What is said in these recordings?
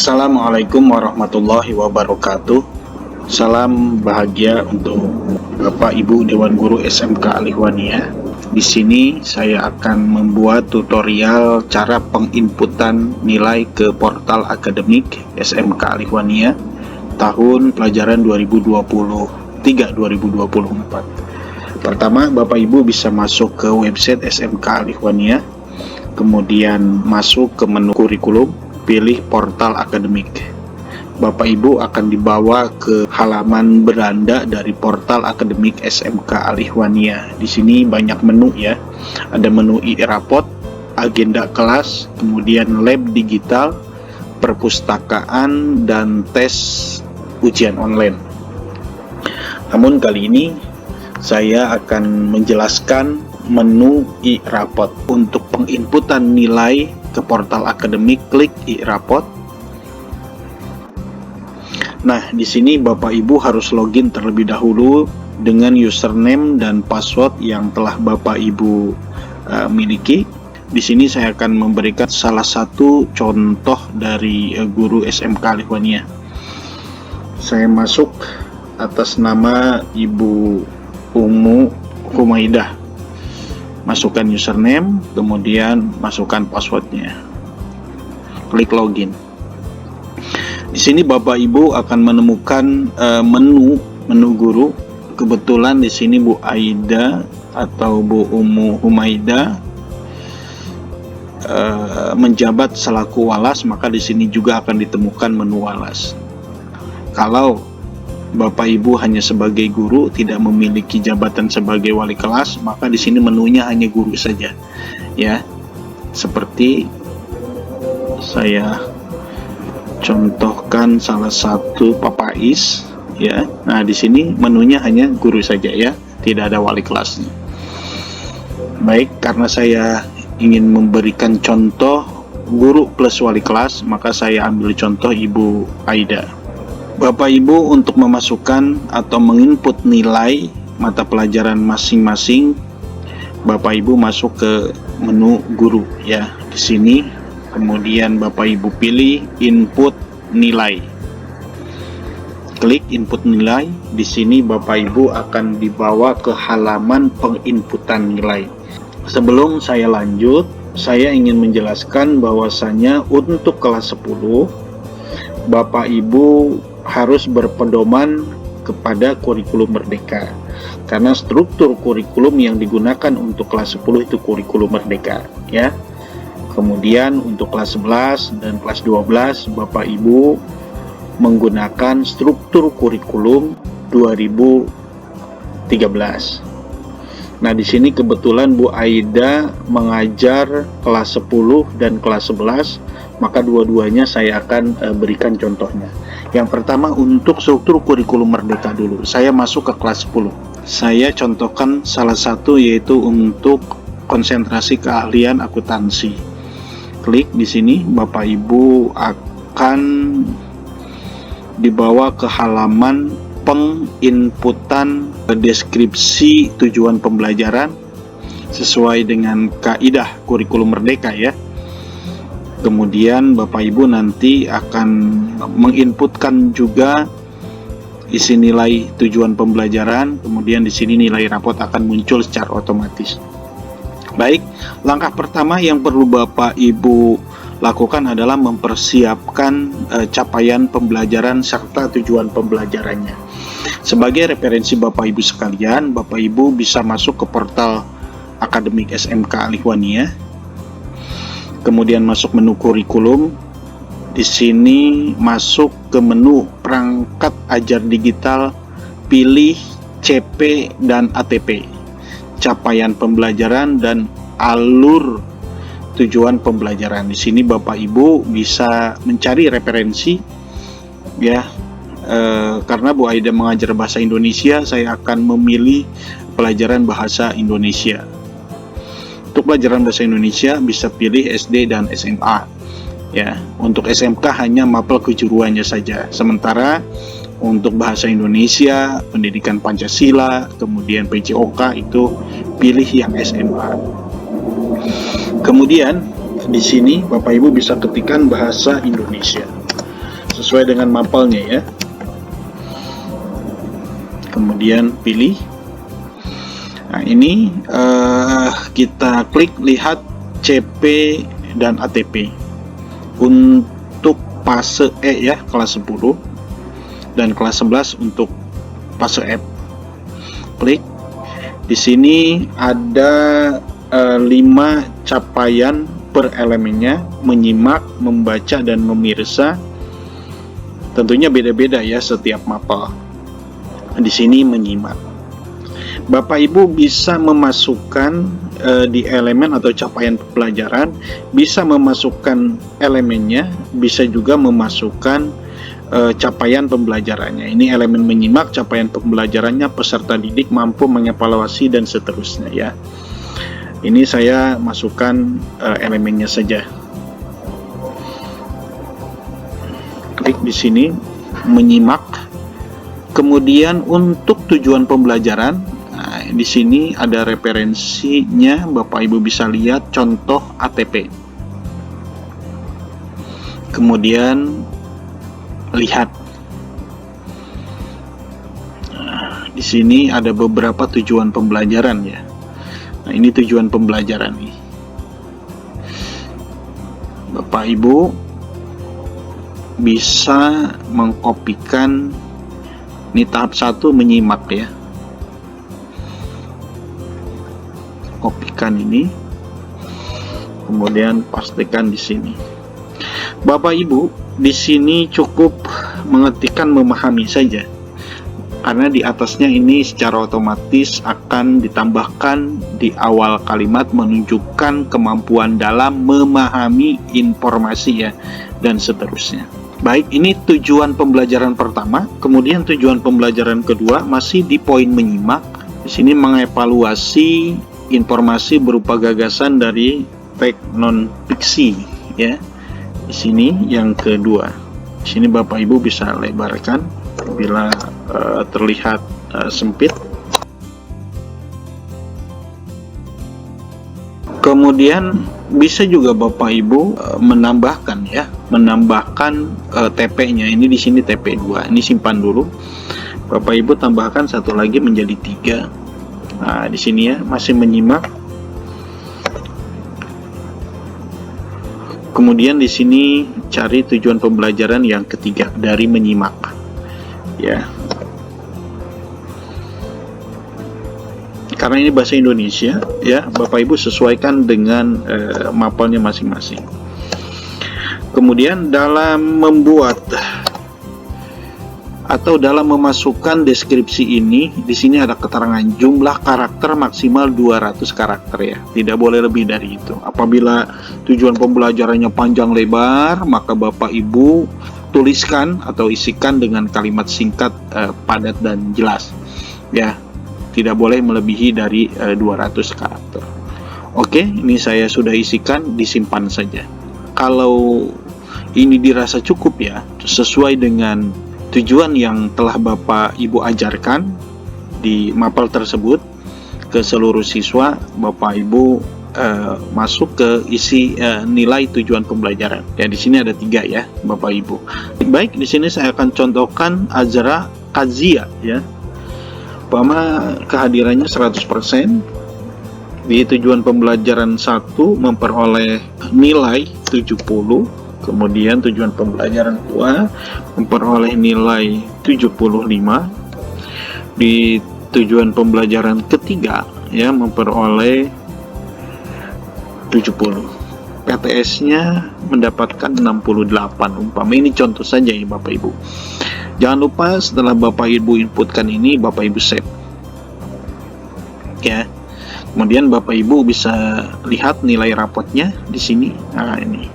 Assalamualaikum warahmatullahi wabarakatuh. Salam bahagia untuk Bapak Ibu Dewan Guru SMK Alihwania. Di sini saya akan membuat tutorial cara penginputan nilai ke portal akademik SMK Alihwania tahun pelajaran 2023-2024. Pertama, Bapak Ibu bisa masuk ke website SMK Alihwania, kemudian masuk ke menu kurikulum, pilih portal akademik. Bapak Ibu akan dibawa ke halaman beranda dari portal akademik SMK Alihwania. Di sini banyak menu ya. Ada menu e-rapot, agenda kelas, kemudian lab digital, perpustakaan, dan tes ujian online. Namun kali ini saya akan menjelaskan menu e-rapot. Untuk penginputan nilai ke portal akademik, klik e-rapot. Nah, di sini Bapak Ibu harus login terlebih dahulu dengan username dan password yang telah Bapak Ibu miliki. Di sini saya akan memberikan salah satu contoh dari guru SMK Alihwania. Saya masuk atas nama Ibu Ummu Humaidah. Masukkan username, kemudian masukkan passwordnya. Klik login. Di sini Bapak Ibu akan menemukan menu guru. Kebetulan di sini Bu Aida atau Bu Ummu Humaidah menjabat selaku walas, maka di sini juga akan ditemukan menu walas. Kalau Bapak Ibu hanya sebagai guru, tidak memiliki jabatan sebagai wali kelas, maka di sini menunya hanya guru saja. Ya. Seperti saya contohkan salah satu papais ya. Nah, di sini menunya hanya guru saja ya, tidak ada wali kelasnya. Baik, karena saya ingin memberikan contoh guru plus wali kelas, maka saya ambil contoh Ibu Aida. Bapak Ibu untuk memasukkan atau menginput nilai mata pelajaran masing-masing, Bapak Ibu masuk ke menu guru ya. Di sini kemudian Bapak Ibu pilih input nilai. Klik input nilai. Di sini Bapak Ibu akan dibawa ke halaman penginputan nilai. Sebelum saya lanjut, saya ingin menjelaskan bahwasanya untuk kelas 10 Bapak Ibu harus berpedoman kepada kurikulum merdeka, karena struktur kurikulum yang digunakan untuk kelas 10 itu kurikulum merdeka ya. Kemudian untuk kelas 11 dan kelas 12 Bapak Ibu menggunakan struktur kurikulum 2013. Nah, di sini kebetulan Bu Aida mengajar kelas 10 dan kelas 11, maka dua-duanya saya akan berikan contohnya. Yang pertama untuk struktur kurikulum merdeka dulu. Saya masuk ke kelas 10. Saya contohkan salah satu, yaitu untuk konsentrasi keahlian akuntansi. Klik di sini, Bapak Ibu akan dibawa ke halaman penginputan deskripsi tujuan pembelajaran sesuai dengan kaidah kurikulum merdeka ya. Kemudian Bapak Ibu nanti akan menginputkan juga isi nilai tujuan pembelajaran, kemudian di sini nilai rapot akan muncul secara otomatis. Baik, langkah pertama yang perlu Bapak Ibu lakukan adalah mempersiapkan capaian pembelajaran serta tujuan pembelajarannya. Sebagai referensi Bapak Ibu sekalian, Bapak Ibu bisa masuk ke portal akademik SMK Alihwania. Kemudian masuk menu kurikulum. Di sini masuk ke menu perangkat ajar digital, pilih CP dan ATP, capaian pembelajaran dan alur tujuan pembelajaran. Di sini Bapak Ibu bisa mencari referensi ya. Karena Bu Aida mengajar bahasa Indonesia, saya akan memilih pelajaran bahasa Indonesia. Untuk pelajaran bahasa Indonesia bisa pilih SD dan SMA ya. Untuk SMK hanya mapel kejuruannya saja. Sementara untuk bahasa Indonesia, pendidikan Pancasila, kemudian PJOK itu pilih yang SMA. Kemudian di sini Bapak Ibu bisa ketikkan bahasa Indonesia. sesuai dengan mapelnya ya. Kemudian pilih. Nah, ini kita klik lihat CP dan ATP. Untuk fase E ya, kelas 10, dan kelas 11 untuk fase F. Klik. Di sini ada 5 capaian per elemennya: menyimak, membaca, dan memirsa. Tentunya beda-beda ya setiap mapel. Di sini menyimak. Bapak Ibu bisa memasukkan di elemen atau capaian pelajaran, bisa memasukkan elemennya, bisa juga memasukkan capaian pembelajarannya. Ini elemen menyimak, capaian pembelajarannya, peserta didik mampu mengevaluasi, dan seterusnya ya. Ini saya masukkan elemennya saja. Klik di sini menyimak. Kemudian untuk tujuan pembelajaran, nah, di sini ada referensinya, Bapak Ibu bisa lihat contoh ATP. Kemudian lihat. Nah, di sini ada beberapa tujuan pembelajaran ya. Nah, ini tujuan pembelajaran nih. Bapak Ibu bisa mengkopikan. Ini tahap 1 menyimak ya. Kopikan ini. Kemudian pastikan di sini. Bapak Ibu, di sini cukup mengetikkan memahami saja. Karena di atasnya ini secara otomatis akan ditambahkan di awal kalimat menunjukkan kemampuan dalam memahami informasi ya, dan seterusnya. Baik, ini tujuan pembelajaran pertama. Kemudian tujuan pembelajaran kedua masih di poin menyimak. Di sini mengevaluasi informasi berupa gagasan dari teks non fiksi ya. Di sini yang kedua. Di sini Bapak Ibu bisa lebarkan bila terlihat sempit. Kemudian bisa juga Bapak Ibu menambahkan ya, TP-nya. Ini di sini TP2. Ini simpan dulu. Bapak Ibu tambahkan satu lagi menjadi 3. Nah, di sini ya, masih menyimak. Kemudian di sini cari tujuan pembelajaran yang ketiga dari menyimak. Ya. Karena ini bahasa Indonesia ya, Bapak Ibu sesuaikan dengan mapelnya masing-masing. Kemudian dalam membuat atau dalam memasukkan deskripsi ini, di sini ada keterangan jumlah karakter maksimal 200 karakter ya. Tidak boleh lebih dari itu. Apabila tujuan pembelajarannya panjang lebar, maka Bapak Ibu tuliskan atau isikan dengan kalimat singkat, padat dan jelas. Ya. Tidak boleh melebihi dari 200 karakter. Oke, ini saya sudah isikan, disimpan saja. Kalau ini dirasa cukup ya, sesuai dengan tujuan yang telah Bapak Ibu ajarkan di mapel tersebut ke seluruh siswa, Bapak Ibu masuk ke isi nilai tujuan pembelajaran. Ya, di sini ada 3 ya, Bapak Ibu. Baik, di sini saya akan contohkan Azra Kazia ya. Umpama kehadirannya 100%, di tujuan pembelajaran 1 memperoleh nilai 70, kemudian tujuan pembelajaran 2 memperoleh nilai 75, di tujuan pembelajaran ketiga ya memperoleh 70. PTS-nya mendapatkan 68. Umpama ini contoh saja ya Bapak Ibu. Jangan lupa setelah Bapak Ibu inputkan ini, Bapak Ibu save. Ya. Kemudian Bapak Ibu bisa lihat nilai rapotnya di sini. Nah, ini.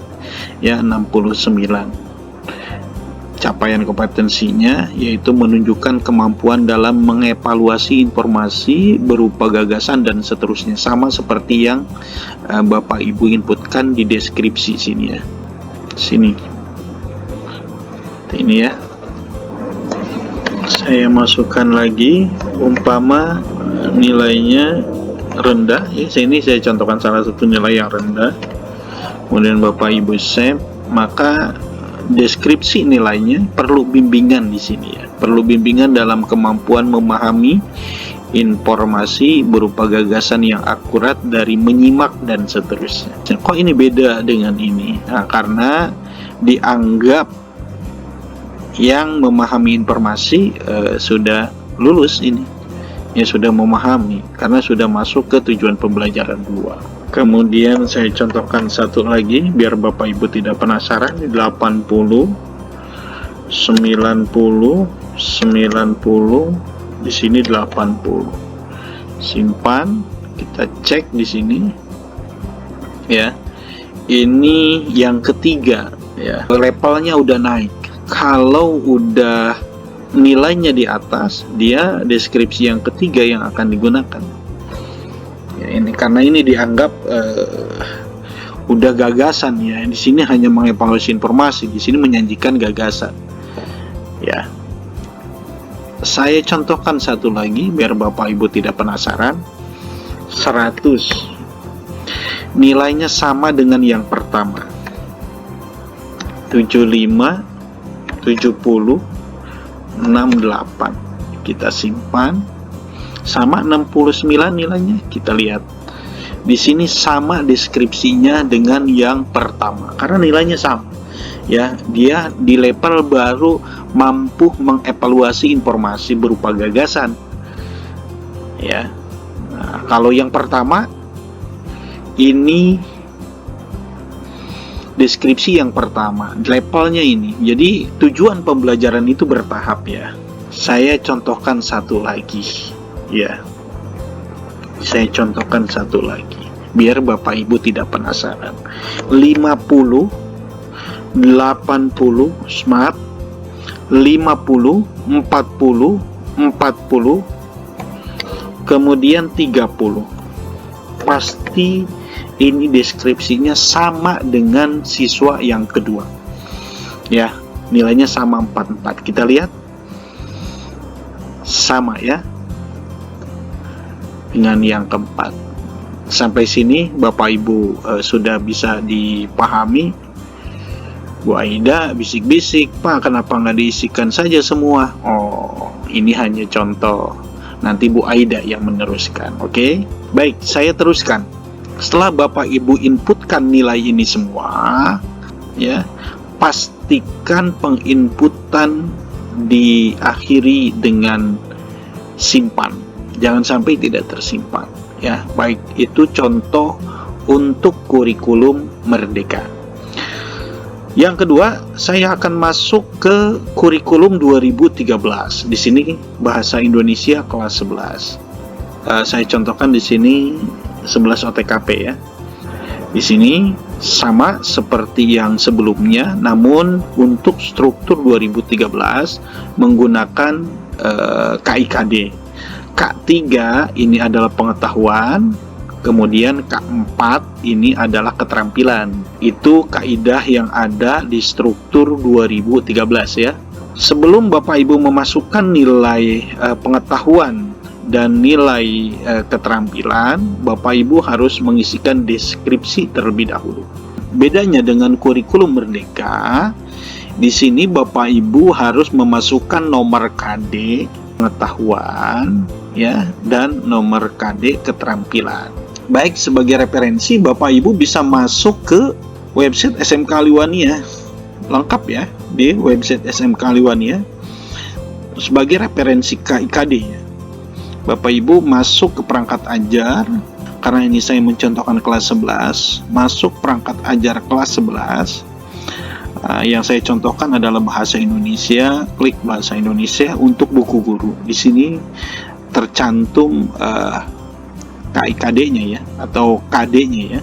Ya, 69. Capaian kompetensinya yaitu menunjukkan kemampuan dalam mengevaluasi informasi berupa gagasan dan seterusnya, sama seperti yang Bapak Ibu inputkan di deskripsi sini ya. Sini. Ini ya. Saya masukkan lagi, umpama nilainya rendah ya, sini saya contohkan salah satu nilai yang rendah. Kemudian Bapak Ibu save, maka deskripsi nilainya perlu bimbingan di sini ya. Perlu bimbingan dalam kemampuan memahami informasi berupa gagasan yang akurat dari menyimak dan seterusnya. Kok ini beda dengan ini? Nah, karena dianggap yang memahami informasi sudah lulus ini, ya sudah memahami karena sudah masuk ke tujuan pembelajaran 2. Kemudian saya contohkan satu lagi biar Bapak Ibu tidak penasaran. 80, 90, 90, di sini 80. Simpan, kita cek di sini. Ya. Ini yang ketiga ya. Levelnya udah naik. Kalau udah nilainya di atas, dia deskripsi yang ketiga yang akan digunakan. Ya, ini karena ini dianggap udah gagasan ya. Di sini hanya mengevaluasi informasi, di sini menyajikan gagasan. Ya. Saya contohkan satu lagi biar Bapak Ibu tidak penasaran. 100. Nilainya sama dengan yang pertama. 75, 70, 68. Kita simpan. Sama 69 nilainya, kita lihat. Di sini sama deskripsinya dengan yang pertama karena nilainya sama. Ya, dia di level baru mampu mengevaluasi informasi berupa gagasan. Ya. Nah, kalau yang pertama ini deskripsi yang pertama, levelnya ini. Jadi tujuan pembelajaran itu bertahap ya. Saya contohkan satu lagi. Ya, saya contohkan satu lagi biar Bapak Ibu tidak penasaran. 50, 80 smart, 50, 40, 40, kemudian 30. Pasti ini deskripsinya sama dengan siswa yang kedua. Ya, nilainya sama 44. Kita lihat. Sama ya. Dengan yang keempat. Sampai sini Bapak Ibu sudah bisa dipahami. Bu Aida bisik-bisik, Pak kenapa nggak diisikan saja semua? Oh, ini hanya contoh. Nanti Bu Aida yang meneruskan. Oke? Baik, saya teruskan. Setelah Bapak Ibu inputkan nilai ini semua, ya, pastikan penginputan diakhiri dengan simpan. Jangan sampai tidak tersimpan ya. Baik, itu contoh untuk kurikulum Merdeka. Yang kedua, saya akan masuk ke kurikulum 2013. Di sini bahasa Indonesia kelas 11. Saya contohkan di sini 11 OTKP ya. Di sini sama seperti yang sebelumnya, namun untuk struktur 2013 menggunakan KIKD. K3 ini adalah pengetahuan, kemudian K4 ini adalah keterampilan. Itu kaidah yang ada di struktur 2013 ya. Sebelum Bapak Ibu memasukkan nilai pengetahuan dan nilai keterampilan, Bapak Ibu harus mengisikan deskripsi terlebih dahulu. Bedanya dengan kurikulum Merdeka, di sini Bapak Ibu harus memasukkan nomor KD pengetahuan ya dan nomor KD keterampilan. Baik, sebagai referensi Bapak Ibu bisa masuk ke website SMK Liwania. Lengkap ya di website SMK Liwania. Sebagai referensi KIKD ya. Bapak Ibu masuk ke perangkat ajar, karena ini saya mencontohkan kelas 11, masuk perangkat ajar kelas 11. Yang saya contohkan adalah bahasa Indonesia, klik bahasa Indonesia untuk buku guru. Di sini tercantum KIKD-nya ya, atau KD-nya ya,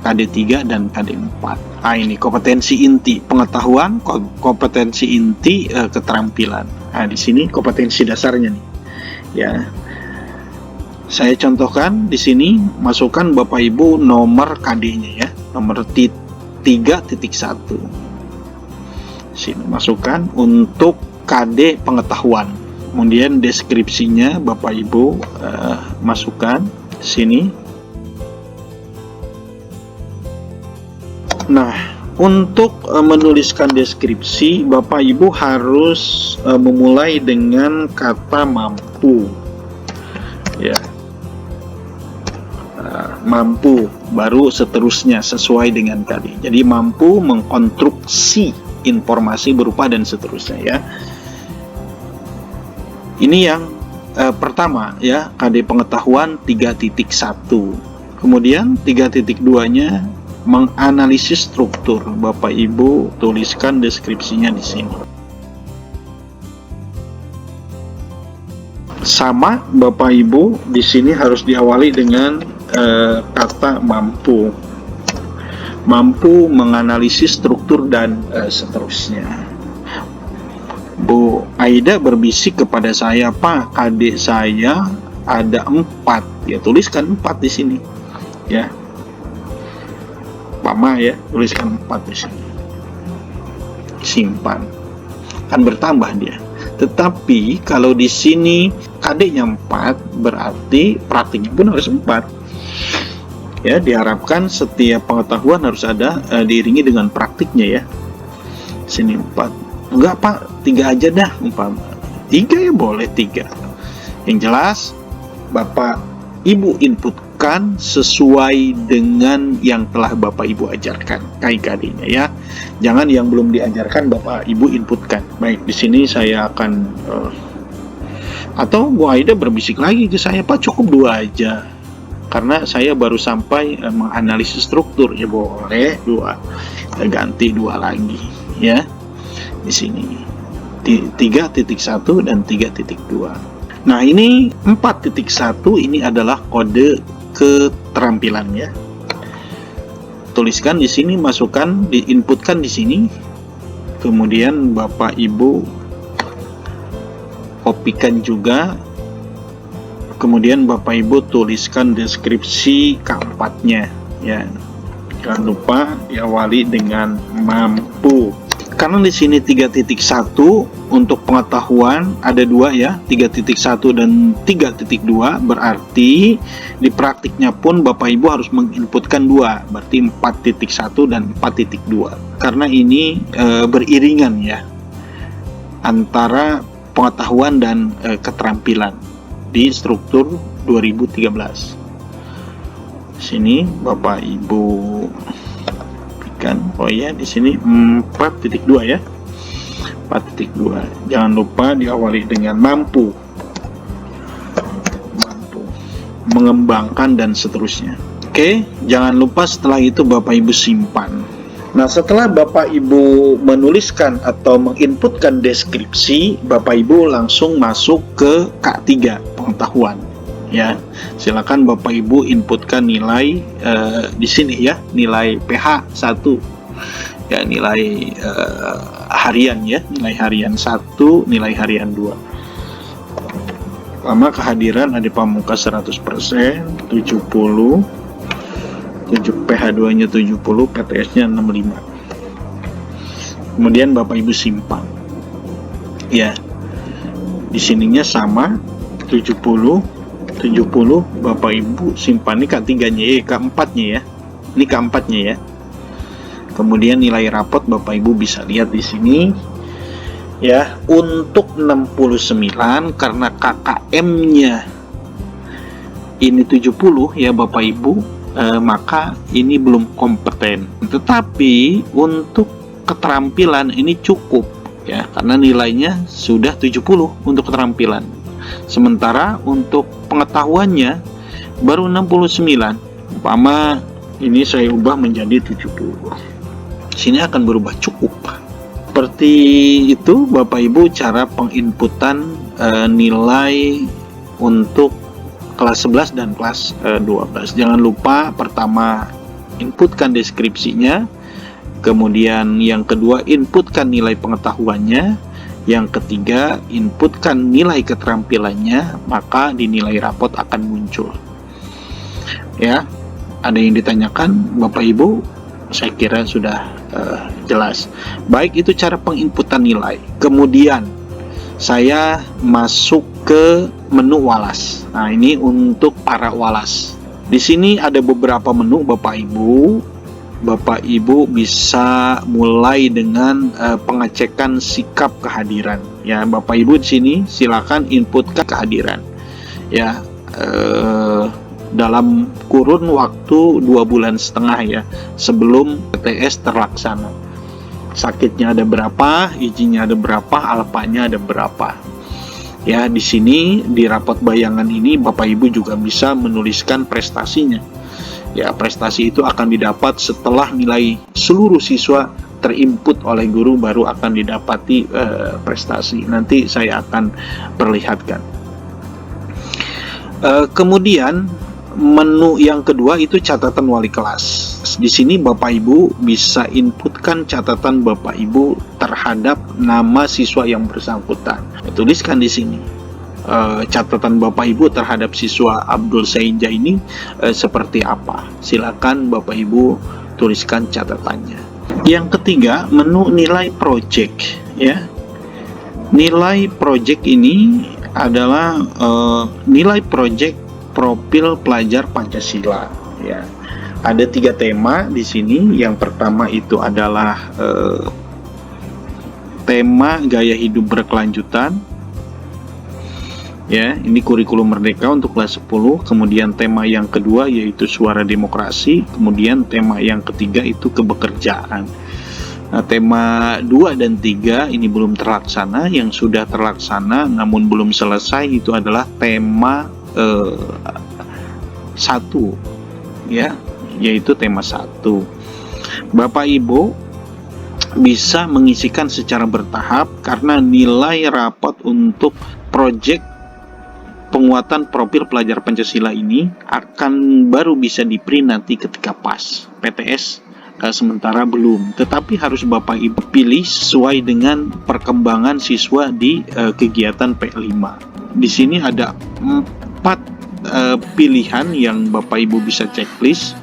KD3 dan KD4. Ini kompetensi inti pengetahuan, kompetensi inti keterampilan. Di sini kompetensi dasarnya nih. Ya. Saya contohkan di sini, masukkan Bapak Ibu nomor KD-nya ya, nomor 3.1. Sini masukkan untuk KD pengetahuan. Kemudian deskripsinya Bapak Ibu masukkan sini. Nah, Untuk menuliskan deskripsi, Bapak Ibu harus memulai dengan kata mampu. Ya. Mampu, baru seterusnya sesuai dengan tadi. Jadi mampu mengkonstruksi informasi berupa dan seterusnya ya. Ini yang pertama ya, KD pengetahuan 3.1. Kemudian 3.2-nya menganalisis struktur. Bapak Ibu tuliskan deskripsinya di sini. Sama Bapak Ibu di sini harus diawali dengan kata mampu. Mampu menganalisis struktur dan seterusnya. Bu Aida berbisik kepada saya, Pak, adik saya ada 4. Ya, tuliskan 4 di sini. Ya. Mama ya, tuliskan 4 di sini. Simpan. Kan bertambah dia. Tetapi kalau di sini adiknya 4, berarti praktiknya pun harus 4. Ya, diharapkan setiap pengetahuan harus ada diiringi dengan praktiknya ya. Sini 4. Enggak Pak, 3 aja dah umpama. 3 ya boleh 3. Yang jelas Bapak Ibu inputkan sesuai dengan yang telah Bapak Ibu ajarkan KIKD-nya ya. Jangan yang belum diajarkan Bapak Ibu inputkan. Baik, di sini saya akan atau Bu Aida berbisik lagi ke saya, Pak cukup 2 aja. Karena saya baru sampai menganalisis struktur, ya boleh 2. Kita ganti 2 lagi ya. Di sini 3.1 dan 3.2. Nah, ini 4.1 ini adalah kode keterampilan ya. Tuliskan di sini, masukkan, diinputkan di sini. Kemudian Bapak Ibu kopikan juga. Kemudian Bapak Ibu tuliskan deskripsi keempatnya ya. Jangan lupa diawali dengan mampu. Karena di sini 3.1 untuk pengetahuan ada 2 ya, 3.1 dan 3.2, berarti di praktiknya pun Bapak Ibu harus menginputkan 2, berarti 4.1 dan 4.2. Karena ini beriringan ya antara pengetahuan dan keterampilan di struktur 2013. Sini Bapak Ibu kan, oh ya di sini 4.2 ya. 4.2. Jangan lupa diawali dengan mampu. Mampu mengembangkan dan seterusnya. Oke, jangan lupa setelah itu Bapak Ibu simpan. Nah, setelah Bapak Ibu menuliskan atau menginputkan deskripsi, Bapak Ibu langsung masuk ke K3 pengetahuan. Ya, silakan Bapak Ibu inputkan nilai di sini ya, nilai PH 1 ya, nilai harian ya, nilai harian 1, nilai harian 2. Pertama, kehadiran adik Pamungkas 100%, 70, PH2 nya 70, PTS nya 65. Kemudian Bapak Ibu simpan ya, di sininya sama 70 Bapak Ibu simpan. Ini K3 nya K4 nya ya, ini K4 nya ya. Kemudian nilai rapot Bapak Ibu bisa lihat di sini ya. Untuk 69 karena KKM nya ini 70 ya Bapak Ibu, maka ini belum kompeten. Tetapi untuk keterampilan ini cukup ya, karena nilainya sudah 70 untuk keterampilan. Sementara untuk pengetahuannya baru 69. Umpama ini saya ubah menjadi 70. Sini akan berubah cukup. Seperti itu Bapak Ibu cara penginputan nilai untuk kelas 11 dan kelas 12. Jangan lupa pertama inputkan deskripsinya, kemudian yang kedua inputkan nilai pengetahuannya, yang ketiga inputkan nilai keterampilannya, maka di nilai rapot akan muncul. Ya, ada yang ditanyakan Bapak Ibu? Saya kira sudah jelas. Baik, itu cara penginputan nilai. Kemudian saya masuk ke menu walas. Nah, ini untuk para walas. Di sini ada beberapa menu Bapak Ibu Bapak Ibu bisa mulai dengan pengecekan sikap kehadiran. Ya, Bapak Ibu di sini silakan inputkan kehadiran. Ya, dalam kurun waktu 2,5 bulan ya sebelum PTS terlaksana. Sakitnya ada berapa, izinnya ada berapa, alpanya ada berapa. Ya, di sini di rapot bayangan ini Bapak Ibu juga bisa menuliskan prestasinya. Ya, prestasi itu akan didapat setelah nilai seluruh siswa terinput oleh guru, baru akan didapati prestasi. Nanti saya akan perlihatkan. Kemudian menu yang kedua itu catatan wali kelas. Di sini Bapak Ibu bisa inputkan catatan Bapak Ibu terhadap nama siswa yang bersangkutan. Tuliskan di sini. Catatan Bapak Ibu terhadap siswa Abdul Sainja ini seperti apa. Silakan Bapak Ibu tuliskan catatannya. Yang ketiga, menu nilai project ya. Nilai project ini adalah nilai project profil pelajar Pancasila ya. Ada 3 tema di sini. Yang pertama itu adalah tema gaya hidup berkelanjutan. Ya, ini kurikulum merdeka untuk kelas 10. Kemudian tema yang kedua yaitu suara demokrasi. Kemudian tema yang ketiga itu kebekerjaan. Nah, tema 2 dan 3 ini belum terlaksana. Yang sudah terlaksana namun belum selesai itu adalah tema 1 ya, yaitu tema 1. Bapak Ibu bisa mengisikan secara bertahap karena nilai rapot untuk proyek penguatan profil pelajar Pancasila ini akan baru bisa di-print nanti ketika pas PTS, sementara belum. Tetapi harus Bapak Ibu pilih sesuai dengan perkembangan siswa di kegiatan P5. Di sini ada 4 pilihan yang Bapak Ibu bisa checklist.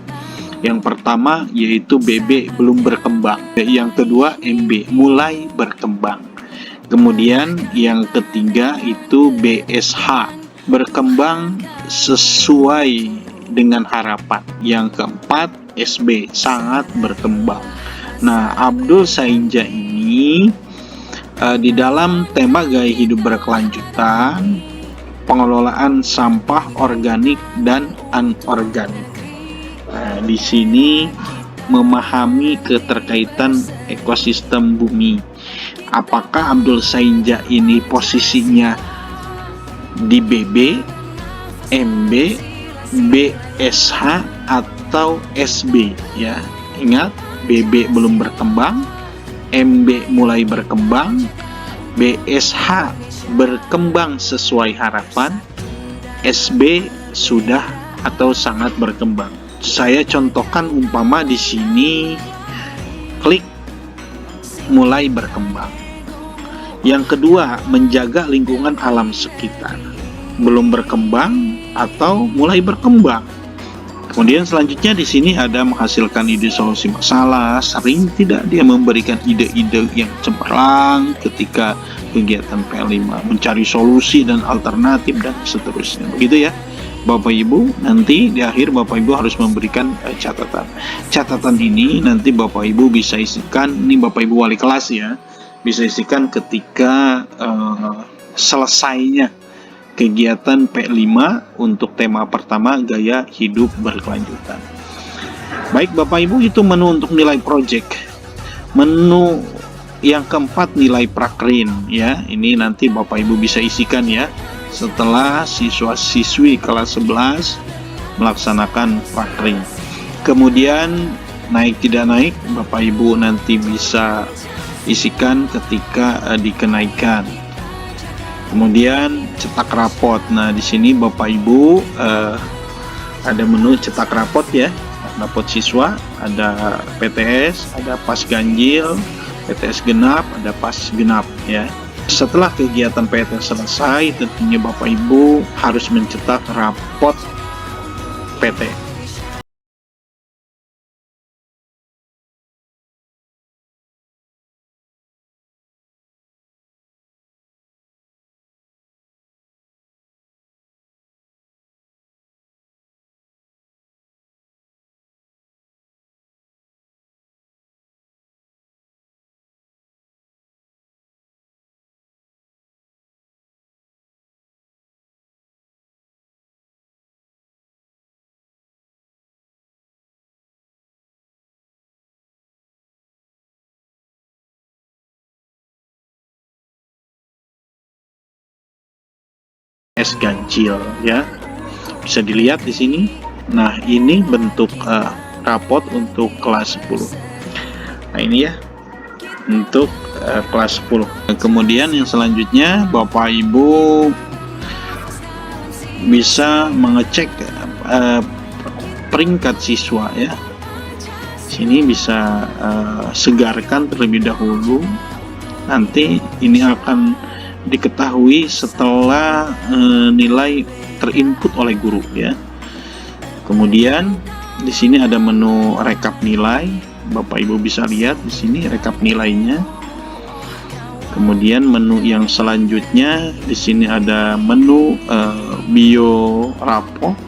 Yang pertama yaitu BB belum berkembang. Yang kedua MB mulai berkembang. Kemudian yang ketiga itu BSH berkembang sesuai dengan harapan. Yang keempat SB sangat berkembang. Nah, Abdul Sainja ini di dalam tema gaya hidup berkelanjutan, pengelolaan sampah organik dan anorganik. Nah, di sini memahami keterkaitan ekosistem bumi. Apakah Abdul Sainja ini posisinya di BB, MB, BSH atau SB ya. Ingat, BB belum berkembang, MB mulai berkembang, BSH berkembang sesuai harapan, SB sudah atau sangat berkembang. Saya contohkan umpama di sini klik mulai berkembang. Yang kedua, menjaga lingkungan alam sekitar. Belum berkembang atau mulai berkembang. Kemudian selanjutnya di sini ada menghasilkan ide solusi masalah. Sering tidak dia memberikan ide-ide yang cemerlang ketika kegiatan P5, mencari solusi dan alternatif dan seterusnya. Begitu ya Bapak Ibu. Nanti di akhir Bapak Ibu harus memberikan catatan. Catatan ini nanti Bapak Ibu bisa isikan, ini Bapak Ibu wali kelas ya, bisa isikan ketika selesainya kegiatan P5 untuk tema pertama gaya hidup berkelanjutan. Baik Bapak Ibu, itu menu untuk nilai project. Menu yang keempat nilai prakrin ya. Ini nanti Bapak Ibu bisa isikan ya setelah siswa-siswi kelas 11 melaksanakan prakrin. Kemudian naik tidak naik Bapak Ibu nanti bisa isikan ketika dikenaikan. Kemudian cetak rapot. Nah, di sini Bapak Ibu ada menu cetak rapot ya. Rapot siswa, ada PTS, ada pas ganjil, PTS genap, ada pas genap ya. Setelah kegiatan PTS selesai, tentunya Bapak Ibu harus mencetak rapot PT. S ganjil ya. Bisa dilihat di sini. Nah, ini bentuk rapot untuk kelas 10. Nah, ini ya untuk kelas 10. Kemudian yang selanjutnya Bapak Ibu bisa mengecek peringkat siswa ya. Sini bisa segarkan terlebih dahulu. Nanti ini akan diketahui setelah nilai terinput oleh guru ya. Kemudian di sini ada menu rekap nilai. Bapak Ibu bisa lihat di sini rekap nilainya. Kemudian menu yang selanjutnya di sini ada menu bio rapot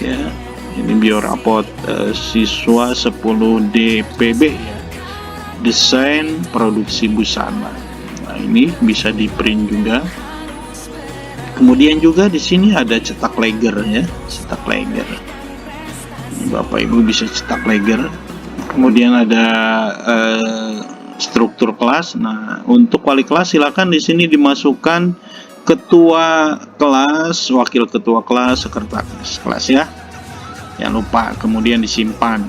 ya. Ini bio rapot siswa 10 DPB ya. Desain produksi busana. Nah, ini bisa di print juga. Kemudian juga di sini ada cetak leger ya, cetak leger. Bapak Ibu bisa cetak leger. Kemudian ada struktur kelas. Nah, untuk wali kelas silakan di sini dimasukkan ketua kelas, wakil ketua kelas, sekretaris kelas ya. Jangan lupa, kemudian disimpan.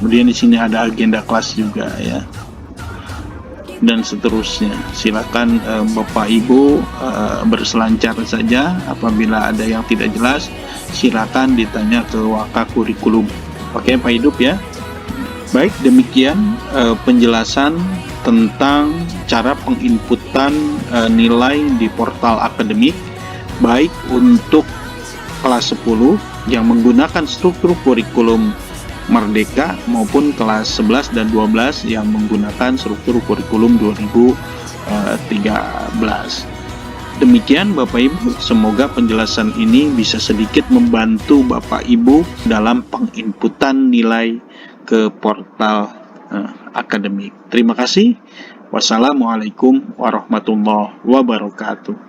Kemudian di sini ada agenda kelas juga ya. Dan seterusnya. Silakan Bapak Ibu berselancar saja. Apabila ada yang tidak jelas, silakan ditanya ke Wakakurikulum. Oke, Pak Hidup ya. Baik, demikian penjelasan tentang cara penginputan nilai di portal akademik, baik untuk kelas 10 yang menggunakan struktur kurikulum Merdeka maupun kelas 11 dan 12 yang menggunakan struktur kurikulum 2013. Demikian Bapak Ibu, semoga penjelasan ini bisa sedikit membantu Bapak Ibu dalam penginputan nilai ke portal akademik. Terima kasih. Wassalamualaikum warahmatullahi wabarakatuh.